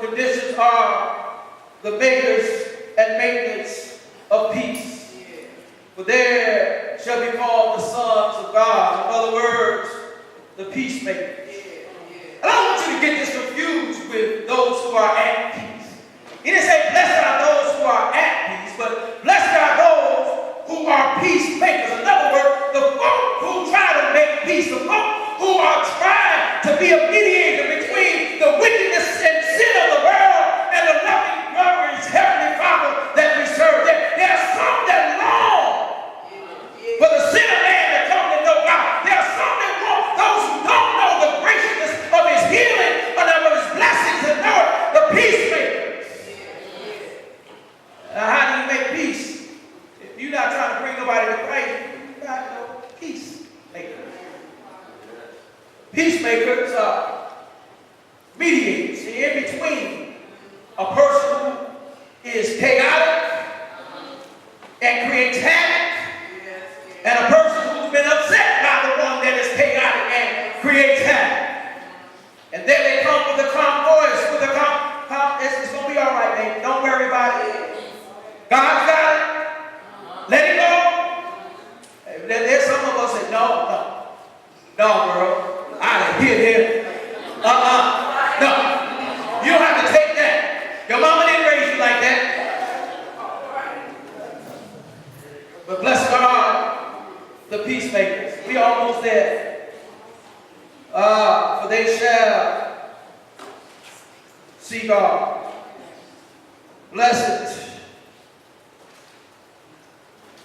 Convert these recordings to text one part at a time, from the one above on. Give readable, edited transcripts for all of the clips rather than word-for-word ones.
conditions are the makers and maintenance of peace. For there shall be called the sons of God. In other words, the peacemakers. And I don't want you to get this confused with those who are at peace. He didn't say, blessed are those who are at peace, but blessed are those who are peacemakers. In other words, the folk who try to make peace, the folk who are trying to be a mediator between the wickedness and sin of the world and the loving, glorious Heavenly Father that we serve. There are some that long for the sinner man to come to know God. There are some that want those who don't know the graciousness of His healing and of His blessings and know it, the peacemakers. Now, how do you make peace? If you're not trying to bring nobody to Christ, you're not no peacemakers. Peacemakers are mediators in between a person who is chaotic and creates havoc and a person who's been upset by the one that is chaotic and creates havoc. And then they come with a calm voice, with a calm, it's going to be all right, baby. Don't worry about it. God's got it. Let it go. There's some of us that no, girl. I done hit him. No. You don't have to take that. Your mama didn't raise you like that. But blessed are the peacemakers. We are almost there. For they shall see God. Blessed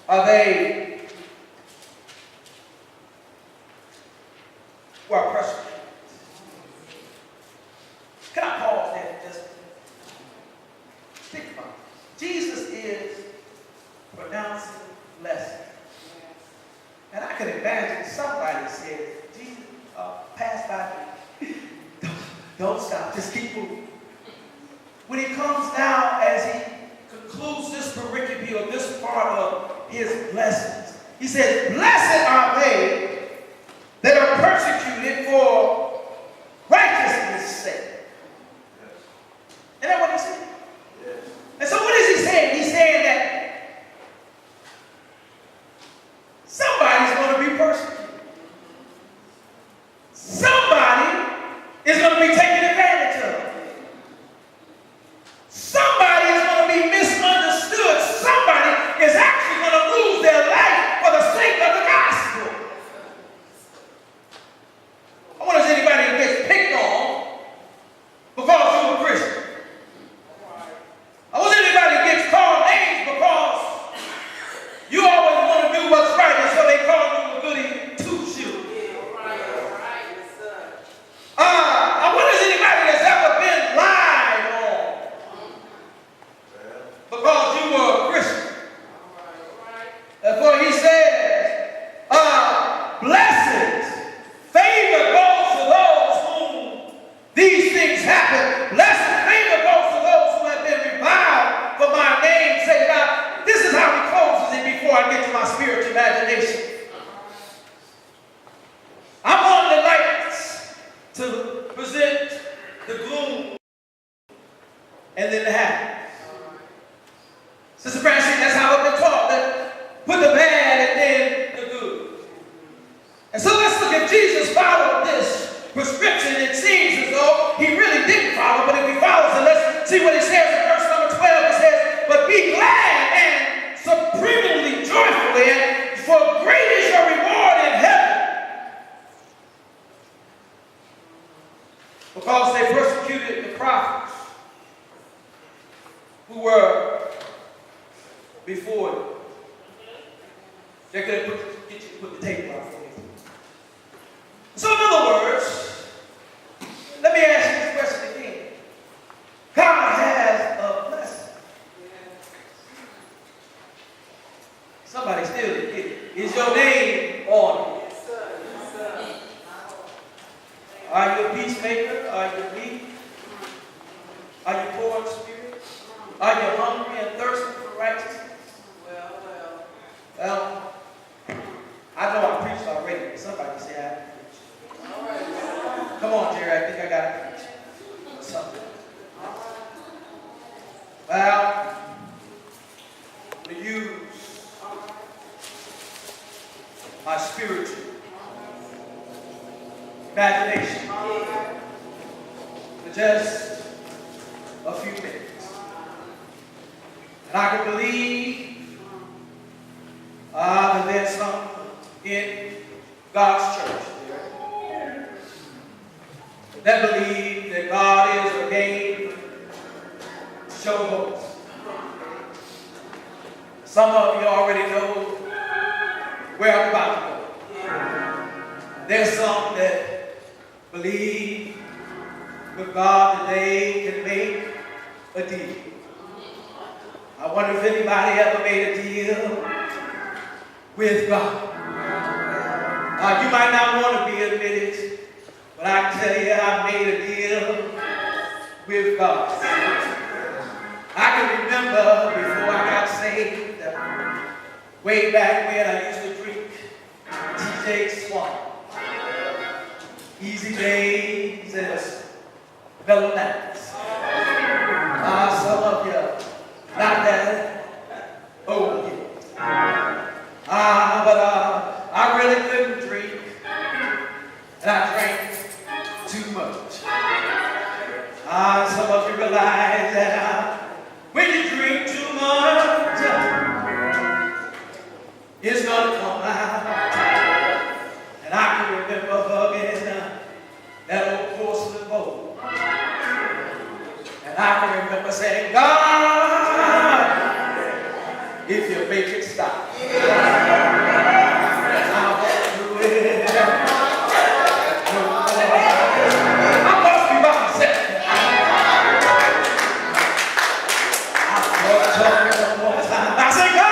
are they who are persecuted. Can I pause there for just think about it? Jesus is pronouncing blessing. And I can imagine somebody said, Jesus, pass by me. Don't stop, just keep moving. When he comes down, as he concludes this pericope or this part of his blessings, he says, blessed are they that are persecuted for righteousness' sake. Isn't that what he said? Yes. And so what is he saying? He's saying that somebody's going to be persecuted. Somebody is going to be taken advantage of. Somebody is going to be misunderstood. Somebody is actually going to lose their life for the sake of the gospel. I wonder if anybody who gets picked on because you're a Christian. I wonder if anybody who gets called names because you always want to do what's right, and so they call you a goody two-shoe. I wonder if anybody that's ever been lied on because you were a Christian. Therefore, he says, blessings, favor goes to those whom these things happen. Blessed favor goes to those who have been reviled for my name's sake. Now, this is how he closes it before I get to my spiritual imagination. I'm on the lights to present the gloom and then the happiness. Sister Francis, that's how I've been taught. That put the bad and then the good. And so let's look at Jesus followed this prescription. It seems as though he really didn't follow, but if he follows it, let's see what he says in verse number 12. It says, but be glad and supremely joyfully, and for great is your reward in heaven. Because they persecuted the prophets who were before you. They could get you to put the tape on for me. So in other words, let me ask you this question again. God has a blessing. Somebody still didn't get it. Is your name on it? Yes, sir. Yes, sir. Are you a peacemaker? Are you weak? Are you poor in spirit? Are you hungry and thirsty for righteousness? Well, I know I preached already, but somebody say I didn't preach. Come on, Jerry, I think I got to preach something. imagination for just a few minutes. And I can believe that there's some in God's church that believe that God is ordained to show hope. Some of you already know where I'm about to go. There's some that believe with God that they can make a deal. I wonder if anybody ever made a deal with God. You might not want to be admitted, but I can tell you I made a deal with God. I can remember before I got saved, way back when I used to drink TJ Swan. Easy days and mellow nights. Some of you not that old yet. But I really couldn't drink, and I drank too much. Some of you realize that when you drink too much, it's gonna come out. And I can remember hugging that old porcelain bowl. And I can remember saying, God, if you make it stop, I won't do it. I must be by myself. I told you one more time. I said, God,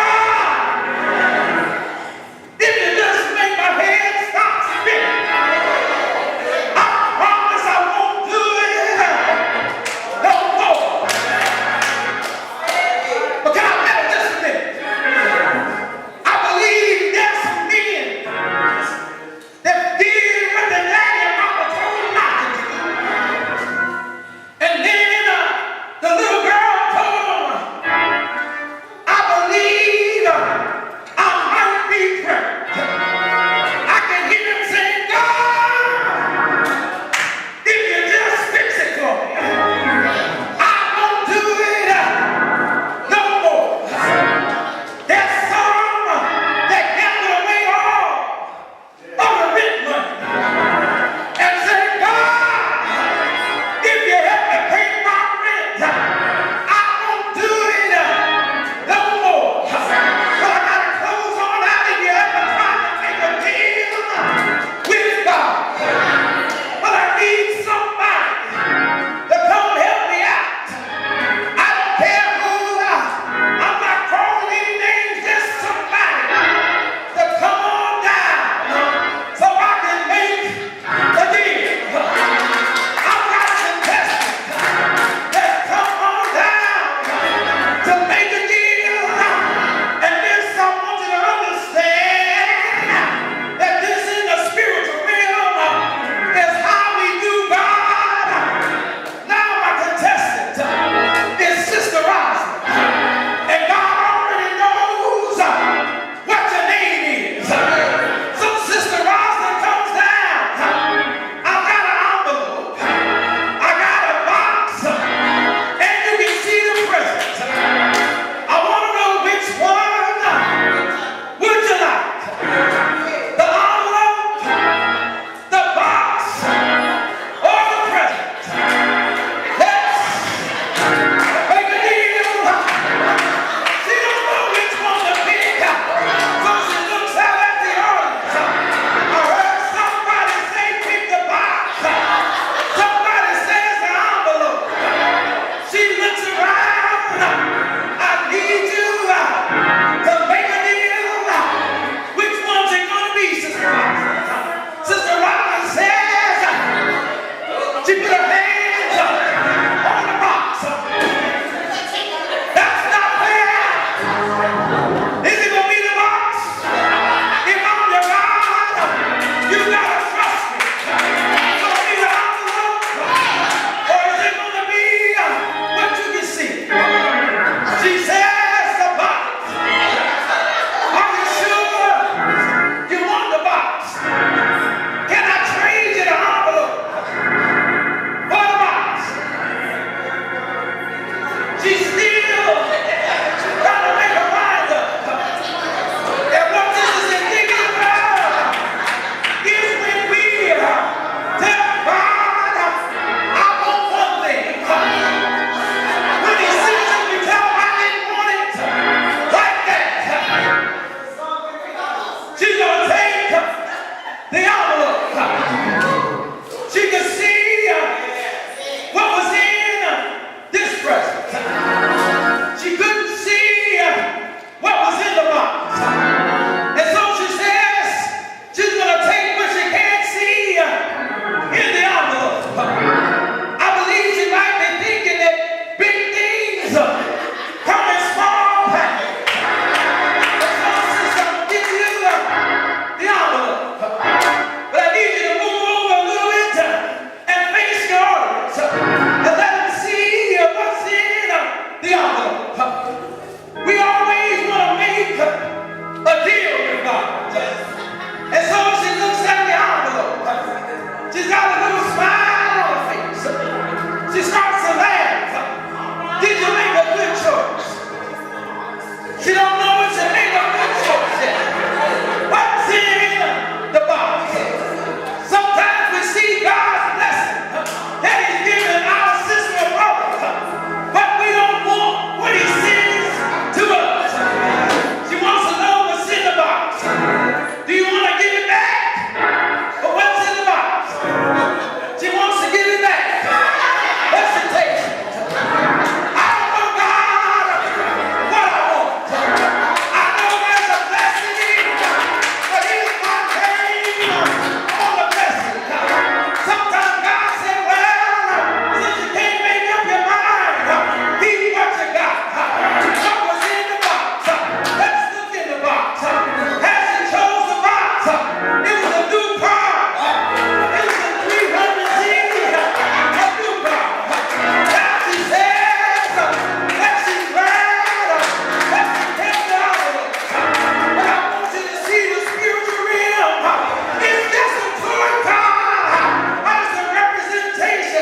Can I trade you the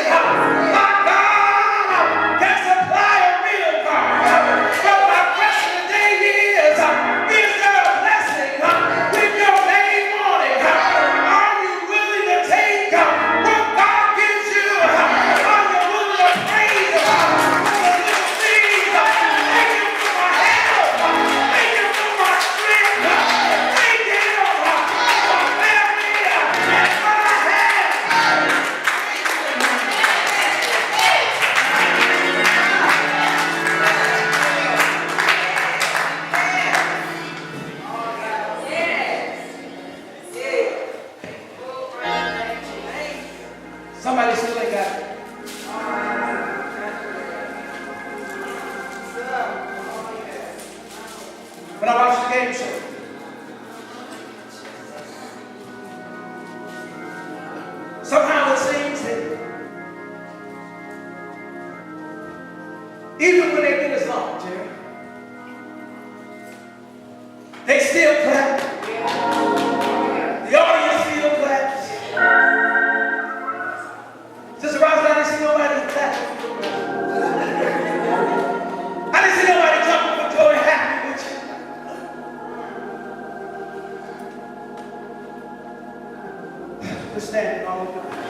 My God can supply a real God. But my question today is there a blessing with your name on it? Are you willing to take what God gives you? Are you willing to praise Him for the little things? Thank Him for my health. Thank Him for my strength. Thank Him for my family and what I have. Somebody still ain't got it. When I watch the game show, somehow it seems that even when they get us off, Jerry, they still clap. The audience still claps. Sister Ross, I didn't see nobody clap. I didn't see nobody jumping for joy happy with you. We're standing all over.